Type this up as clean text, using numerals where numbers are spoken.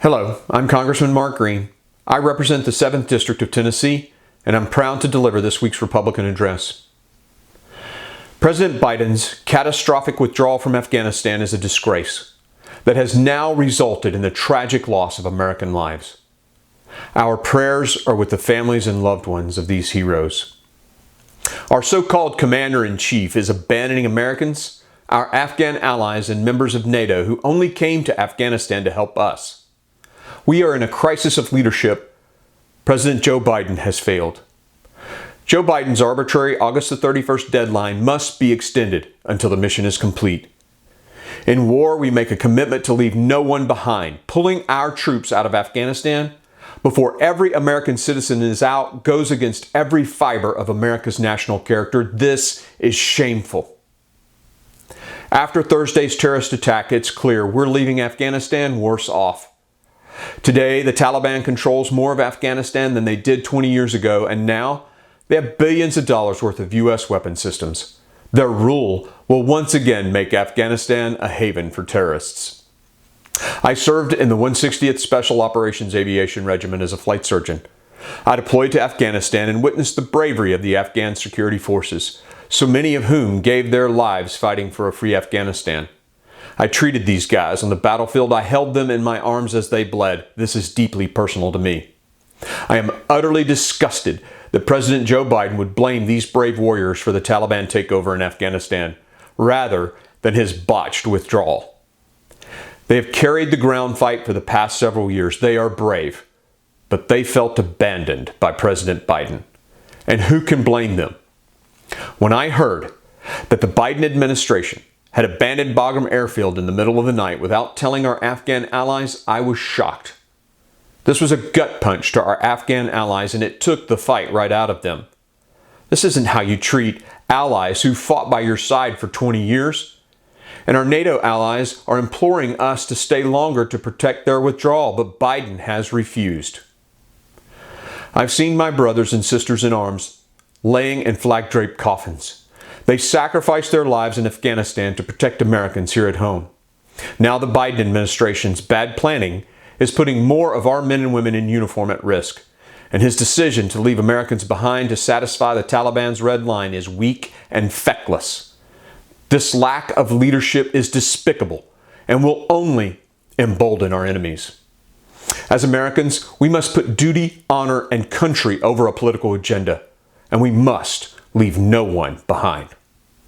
Hello, I'm Congressman Mark Green. I represent the 7th District of Tennessee, and I'm proud to deliver this week's Republican address. President Biden's catastrophic withdrawal from Afghanistan is a disgrace that has now resulted in the tragic loss of American lives. Our prayers are with the families and loved ones of these heroes. Our so-called commander-in-chief is abandoning Americans, our Afghan allies, and members of NATO who only came to Afghanistan to help us. We are in a crisis of leadership. President Joe Biden has failed. Joe Biden's arbitrary August the 31st deadline must be extended until the mission is complete. In war, we make a commitment to leave no one behind. Pulling our troops out of Afghanistan before every American citizen is out goes against every fiber of America's national character. This is shameful. After Thursday's terrorist attack, it's clear we're leaving Afghanistan worse off. Today, the Taliban controls more of Afghanistan than they did 20 years ago, and now they have billions of dollars worth of U.S. weapon systems. Their rule will once again make Afghanistan a haven for terrorists. I served in the 160th Special Operations Aviation Regiment as a flight surgeon. I deployed to Afghanistan and witnessed the bravery of the Afghan security forces, so many of whom gave their lives fighting for a free Afghanistan. I treated these guys on the battlefield. I held them in my arms as they bled. This is deeply personal to me. I am utterly disgusted that President Joe Biden would blame these brave warriors for the Taliban takeover in Afghanistan, rather than his botched withdrawal. They have carried the ground fight for the past several years. They are brave, but they felt abandoned by President Biden. And who can blame them? When I heard that the Biden administration had abandoned Bagram Airfield in the middle of the night without telling our Afghan allies, I was shocked. This was a gut punch to our Afghan allies, and it took the fight right out of them. This isn't how you treat allies who fought by your side for 20 years. And our NATO allies are imploring us to stay longer to protect their withdrawal, but Biden has refused. I've seen my brothers and sisters in arms laying in flag-draped coffins. They sacrificed their lives in Afghanistan to protect Americans here at home. Now the Biden administration's bad planning is putting more of our men and women in uniform at risk. And his decision to leave Americans behind to satisfy the Taliban's red line is weak and feckless. This lack of leadership is despicable and will only embolden our enemies. As Americans, we must put duty, honor, and country over a political agenda, and we must leave no one behind.